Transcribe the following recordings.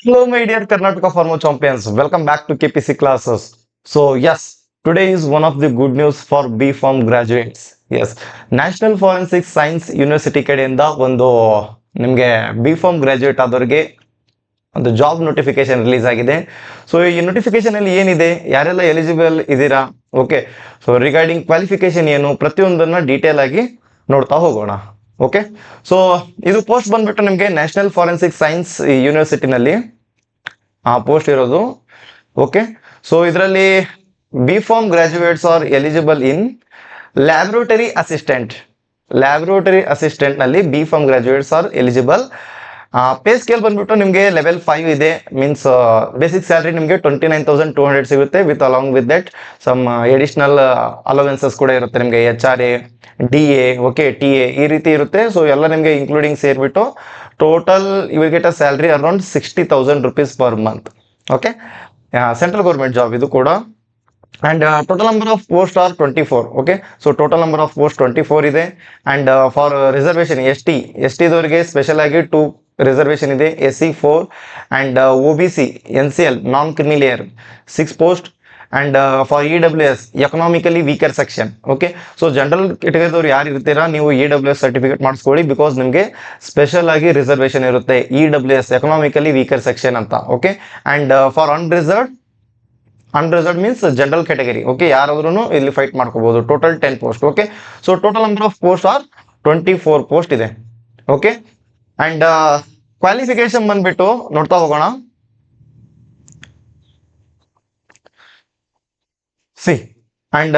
Hello, my dear Karnataka Pharma champions. Welcome back to KPC classes. So, yes, today is one of the good news for B Farm graduates. Yes, National Forensic Science University ಕಡೆಯಿಂದ ಒಂದು ನಿಮಗೆ B form graduate ಆದವ್ರಿಗೆ ಒಂದು job notification release ಆಗಿದೆ. So ಈ notification ಅಲ್ಲಿ ಏನಿದೆ, ಯಾರೆಲ್ಲ eligible ಇದ್ದೀರಾ, ಓಕೆ. ಸೊ ರಿಗಾರ್ಡಿಂಗ್ ಕ್ವಾಲಿಫಿಕೇಶನ್ ಏನು, ಪ್ರತಿಯೊಂದನ್ನ ಡೀಟೇಲ್ ಆಗಿ ನೋಡ್ತಾ ಹೋಗೋಣ. ಓಕೆ, ಸೊ ಇದು ಪೋಸ್ಟ್ ಬಂದ್ಬಿಟ್ಟು ನಿಮಗೆ ನ್ಯಾಷನಲ್ ಫಾರೆನ್ಸಿಕ್ ಸೈನ್ಸ್ ಯೂನಿವರ್ಸಿಟಿನಲ್ಲಿ ಪೋಸ್ಟ್ ಇರೋದು. ಓಕೆ, ಸೊ ಇದರಲ್ಲಿ B pharm graduates are eligible in laboratory assistant. Laboratory assistant ನಲ್ಲಿ B pharm graduates are eligible. Pay scale ಬಂದ್ಬಿಟ್ಟು ನಿಮಗೆ ಲೆವೆಲ್ 5 ಇದೆ. ಮೀನ್ಸ್ ಬೇಸಿಕ್ ಸ್ಯಾಲರಿ ನಿಮಗೆ 29,200 ಸಿಗುತ್ತೆ. With along with that some additional allowances ಕೂಡ ಇರುತ್ತೆ ನಿಮಗೆ. HRA, DA, ಓಕೆ, TA ಈ ರೀತಿ ಇರುತ್ತೆ. ಸೊ ಎಲ್ಲ ನಿಮಗೆ ಇನ್ಕ್ಲೂಡಿಂಗ್ ಸೇರಿಬಿಟ್ಟು total you will get a salary around 60,000 rupees per month. Okay, central government job ಇದು ಕೂಡ. And total number of post are 24. Okay, so total number of post 24 ಇದೆ. And for reservation S T ದವರಿಗೆ special ಆಗಿ 2 reservation ಇದೆ. SC 4 and OBC NCL non creamy layer 6 post. And for EWS economically weaker section. Okay, so general ಕೆಟಗರಿದವ್ರು ಯಾರು ಇರ್ತೀರಾ ನೀವು EWS certificate ಮಾಡಿಸ್ಕೊಳ್ಳಿ, because ನಿಮಗೆ ಸ್ಪೆಷಲ್ ಆಗಿ ರಿಸರ್ವೇಶನ್ ಇರುತ್ತೆ EWS ಎಕನಾಮಿಕಲಿ ವೀಕರ್ ಸೆಕ್ಷನ್ ಅಂತ. Okay, and for unreserved means general category. Okay, ಯಾರಾದ್ರೂ ಇಲ್ಲಿ ಫೈಟ್ ಮಾಡ್ಕೋಬಹುದು. Total 10 post. Okay, so total number of post are 24 post ಇದೆ. ಓಕೆ, ಅಂಡ್ ಕ್ವಾಲಿಫಿಕೇಶನ್ ಬಂದ್ಬಿಟ್ಟು ನೋಡ್ತಾ ಹೋಗೋಣ. See and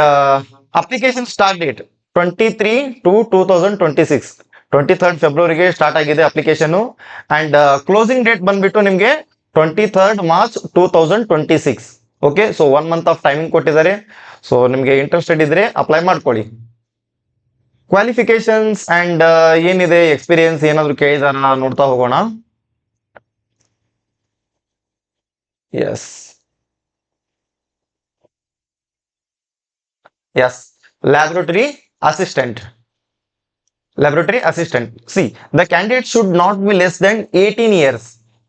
application start date 23/2/2026, 23rd ಫೆಬ್ರವರಿಗೆ start ಆಗಿದೆ ಅಪ್ಲಿಕೇಶನ್. ಅಂಡ್ ಕ್ಲೋಸಿಂಗ್ ಡೇಟ್ ಬಂದ್ಬಿಟ್ಟು ನಿಮಗೆ 23rd March 2026. Okay, so 1 month of timing ಕೊಟ್ಟಿದ್ದಾರೆ. So ನಿಮಗೆ ಇಂಟ್ರೆಸ್ಟೆಡ್ ಇದ್ರೆ ಅಪ್ಲೈ ಮಾಡ್ಕೊಳ್ಳಿ. ಕ್ವಾಲಿಫಿಕೇಶನ್ಸ್ ಅಂಡ್ ಏನಿದೆ ಎಕ್ಸ್ಪೀರಿಯನ್ಸ್ ಏನಾದ್ರು ಕೇಳಿದಾರ ನೋಡ್ತಾ ಹೋಗೋಣ. Yes yes laboratory assistant. See, the candidate should not be less than 18 years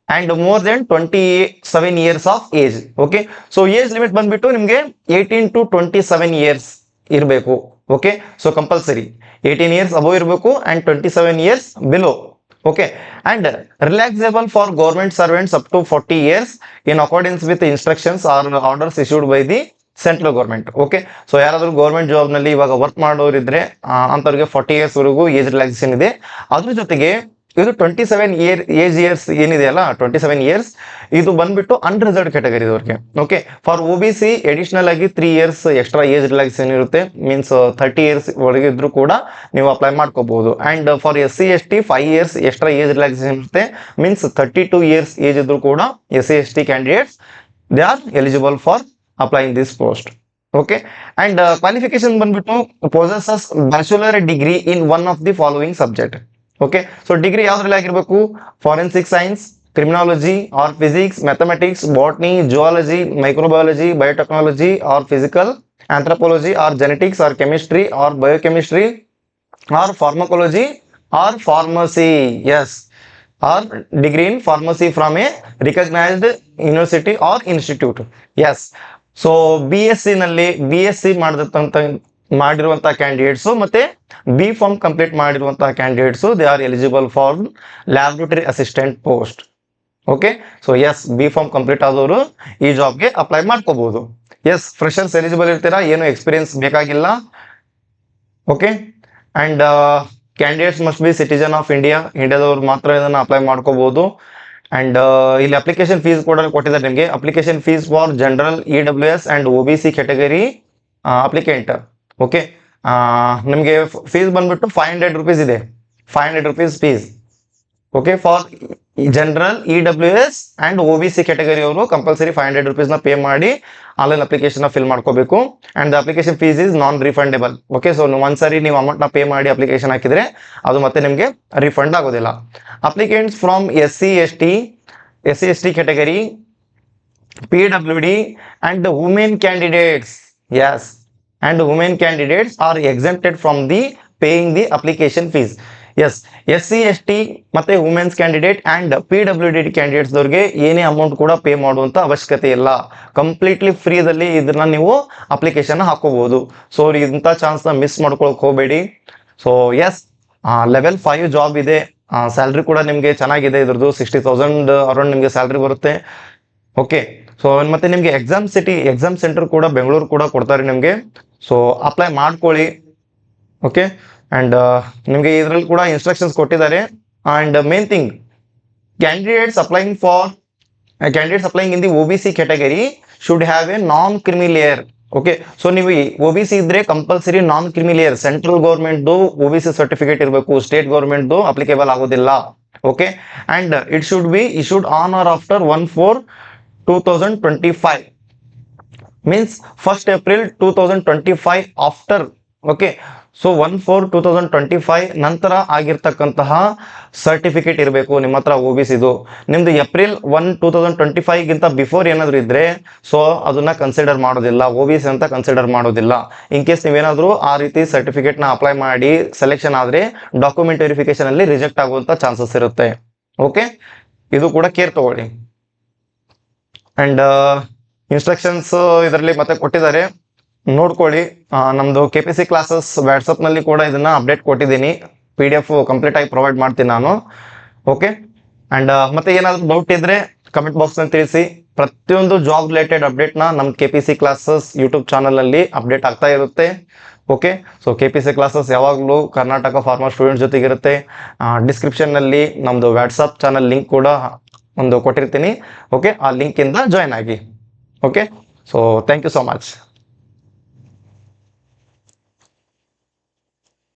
and more than 27 years of age. Okay, so age limit ಬಂದ್ಬಿಟ್ಟು ನಿಮಗೆ 18 to 27 years ಇರಬೇಕು. Okay, so compulsory 18 years above ಇರಬೇಕು and 27 years below. Okay, and relaxable for government servants up to 40 years in accordance with instructions or orders issued by the central government. Okay, so ಯಾರಾದ್ರೂ government job ನಲ್ಲಿ ಇವಾಗ work ಮಾಡೋರಿದ್ರೆ ಅಂತವ್ರಿಗೆ 40 years ವರೆಗೂ age relaxation ಇದೆ. ಅದ್ರ ಜೊತೆಗೆ ಇದು 27 years ಏನಿದೆ ಅಲ್ಲ, 27 years ಇದು ಬಂದ್ಬಿಟ್ಟು ಅನ್ರಿಸರ್ವ್ಡ್ ಕ್ಯಾಟಗರಿದವ್ರಿಗೆ. ಓಕೆ, ಫಾರ್ OBC ಎಡಿಷನಲ್ ಆಗಿ 3 years ಎಕ್ಸ್ಟ್ರಾ ಏಜ್ ರಿಲ್ಯಾಕ್ಸೇಷನ್ ಇರುತ್ತೆ. ಮೀನ್ಸ್ 30 years ಒಳಗೆ ಇದ್ರೂ ಕೂಡ ನೀವು ಅಪ್ಲೈ ಮಾಡ್ಕೋಬಹುದು. And for SC ST 5 years extra age relaxation ಇರುತ್ತೆ. ಮೀನ್ಸ್ 32 years ಏಜ್ ಇದ್ರೂ ಕೂಡ SC ST candidates they are eligible for applying this post. Okay, and qualification ಬಂದ್ಬಿಟ್ಟು possesses bachelor degree in one of the following subject. Okay, so degree ಯಾವ್ದ್ರಲ್ಲಿ ಆಗಿರ್ಬೇಕು? Forensic science, criminology or physics, mathematics, botany, zoology, microbiology, biotechnology or physical, anthropology or genetics or chemistry or biochemistry or pharmacology or pharmacy. Yes, or degree in pharmacy from a recognized university or institute. Yes, so BSc ನಲ್ಲಿ BSc ಮಾಡಿರುವಂತಹ candidates ಮತ್ತೆ B pharm complete ಮಾಡಿರುವಂತಹ candidates they are eligible for laboratory assistant post. Okay, so yes, B pharm complete ಆದವರು ಈ ಜಾಬ್ಗೆ apply ಮಾಡ್ಕೋಬಹುದು. Yes, freshers eligible ಇರ್ತೀರಾ, ಏನು ಎಕ್ಸ್ಪೀರಿಯನ್ಸ್ ಬೇಕಾಗಿಲ್ಲ. Okay, and candidates must be citizen of ಇಂಡಿಯಾದವ್ರು ಮಾತ್ರ ಇದನ್ನ ಅಪ್ಲೈ ಮಾಡ್ಕೋಬಹುದು. ಅಂಡ್ ಇಲ್ಲಿ ಅಪ್ಲಿಕೇಶನ್ ಫೀಸ್ ಕೂಡ ಕೊಟ್ಟಿದ್ದಾರೆ ನಿಮಗೆ. Application fees for general EWS and OBC category applicant. Okay, ನಿಮಗೆ ಫೀಸ್ ಬಂದ್ಬಿಟ್ಟು 500 rupees ಇದೆ. 500 rupees fees. Okay, for general EWS and OBC category ಅವರು ಕಂಪಲ್ಸರಿ 500 rupees ನ ಪೇ ಮಾಡಿ ಆನ್ಲೈನ್ ಅಪ್ಲಿಕೇಶನ್ ಫಿಲ್ ಮಾಡ್ಕೋಬೇಕು. And the application fees is non refundable. Okay, so ಒಂದ್ಸರಿ ನೀವು amount ನ ಪೇ ಮಾಡಿ ಅಪ್ಲಿಕೇಶನ್ ಹಾಕಿದ್ರೆ ಅದು ಮತ್ತೆ ನಿಮಗೆ ರಿಫಂಡ್ ಆಗೋದಿಲ್ಲ. Applicants from SC ST category, PWD and the women candidates. Yes, and women candidates are exempted from the paying the application fees. Yes SC ST ಮತ್ತೆ women's candidate and PWD candidates ದವ್ರಿಗೆ ಏನೇ amount ಕೂಡ pay ಮಾಡುವಂತ ಅವಶ್ಯಕತೆ ಇಲ್ಲ. Completely ಫ್ರೀದಲ್ಲಿ ಇದನ್ನ ನೀವು application ಹಾಕೋಬಹುದು. ಸೊ ಇಂಥ ಚಾನ್ಸ್ನ ಮಿಸ್ ಮಾಡ್ಕೊಳಕ್ ಹೋಗಬೇಡಿ. ಸೊ ಎಸ್ ಲೆವೆಲ್ 5 ಜಾಬ್ ಇದೆ. ಸ್ಯಾಲ್ರಿ ಕೂಡ ನಿಮಗೆ ಚೆನ್ನಾಗಿದೆ. ಇದ್ರದ್ದು 60,000 ಅರೌಂಡ್ ನಿಮಗೆ ಸ್ಯಾಲ್ರಿ ಬರುತ್ತೆ. ಓಕೆ, ಸೊ ಮತ್ತೆ ನಿಮಗೆ ಎಕ್ಸಾಮ್ ಸೆಂಟರ್ ಕೂಡ ಬೆಂಗಳೂರು ಕೂಡ ಕೊಡ್ತಾರೆ ನಿಮಗೆ. ಸೊ ಅಪ್ಲೈ ಮಾಡ್ಕೊಳ್ಳಿ. ಓಕೆ, ಅಂಡ್ ನಿಮಗೆ ಇದರಲ್ಲಿ ಕೂಡ ಇನ್ಸ್ಟ್ರಕ್ಷನ್ಸ್ ಕೊಟ್ಟಿದ್ದಾರೆ. And main thing, candidates applying in the OBC category should have a non-creamy layer. Okay, so ನೀವು OBC ಇದ್ರೆ compulsory non creamy layer, central government OBC certificate ಇರಬೇಕು, ಸ್ಟೇಟ್ ಗೌರ್ಮೆಂಟ್ ಅಪ್ಲಿಕೇಬಲ್ ಆಗೋದಿಲ್ಲ. Okay, and it should be issued on or after 1/4/2025 means 1st April 2025 after. Okay, so 1/4/2025 ನಂತರ ಆಗಿರ್ತಕ್ಕಂತಹ certificate ಇರಬೇಕು ನಿಮ್ಮ ಹತ್ರ OBCದು. ನಿಮ್ದು April 1, 2025 ಗಿಂತ ಬಿಫೋರ್ ಏನಾದ್ರು ಇದ್ರೆ ಸೊ ಅದನ್ನ ಕನ್ಸಿಡರ್ ಮಾಡೋದಿಲ್ಲ, OBC ಅಂತ ಕನ್ಸಿಡರ್ ಮಾಡೋದಿಲ್ಲ. ಇನ್ ಕೇಸ್ ನೀವೇನಾದ್ರೂ ಆ ರೀತಿ ಸರ್ಟಿಫಿಕೇಟ್ ನ ಅಪ್ಲೈ ಮಾಡಿ ಸೆಲೆಕ್ಷನ್ ಆದ್ರೆ ಡಾಕ್ಯುಮೆಂಟ್ ವೆರಿಫಿಕೇಶನ್ ಅಲ್ಲಿ ರಿಜೆಕ್ಟ್ ಆಗುವಂತ ಚಾನ್ಸಸ್ ಇರುತ್ತೆ. ಓಕೆ, ಇದು ಕೂಡ ಕೇರ್ ತಗೊಳ್ಳಿ. ಅಂಡ್ ಇನ್ಸ್ಟ್ರಕ್ಷನ್ಸ್ ಇದರಲ್ಲಿ ಮತ್ತೆ ಕೊಟ್ಟಿದ್ದಾರೆ, ನೋಡ್ಕೊಳ್ಳಿ. ನಮ್ದು KPC ಕ್ಲಾಸಸ್ ವಾಟ್ಸಪ್ ನಲ್ಲಿ ಕೂಡ ಇದನ್ನ ಅಪ್ಡೇಟ್ ಕೊಟ್ಟಿದ್ದೀನಿ. PDF ಕಂಪ್ಲೀಟ್ ಆಗಿ ಪ್ರೊವೈಡ್ ಮಾಡ್ತೀನಿ ನಾನು. ಓಕೆ, ಅಂಡ್ ಮತ್ತೆ ಏನಾದ್ರು ಡೌಟ್ ಇದ್ರೆ ಕಮೆಂಟ್ ಬಾಕ್ಸ್ ನಲ್ಲಿ ತಿಳಿಸಿ. ಪ್ರತಿಯೊಂದು ಜಾಬ್ ರಿಲೇಟೆಡ್ ಅಪ್ಡೇಟ್ ನಮ್ KPC ಕ್ಲಾಸಸ್ ಯೂಟ್ಯೂಬ್ ಚಾನಲ್ ಅಲ್ಲಿ ಅಪ್ಡೇಟ್ ಆಗ್ತಾ ಇರುತ್ತೆ. ಓಕೆ, ಸೊ KPC ಕ್ಲಾಸಸ್ ಯಾವಾಗಲೂ ಕರ್ನಾಟಕ ಫಾರ್ಮರ್ ಸ್ಟೂಡೆಂಟ್ ಜೊತೆಗಿರುತ್ತೆ. ಡಿಸ್ಕ್ರಿಪ್ಷನ್ ನಲ್ಲಿ ನಮ್ದು ವಾಟ್ಸಪ್ ಚಾನಲ್ ಲಿಂಕ್ ಕೂಡ ಒಂದು ಕೊಟ್ಟಿರ್ತೀನಿ. ಓಕೆ, ಆ ಲಿಂಕ್ ಇಂದ ಜಾಯ್ನ್ ಆಗಿ. Okay, so thank you so much.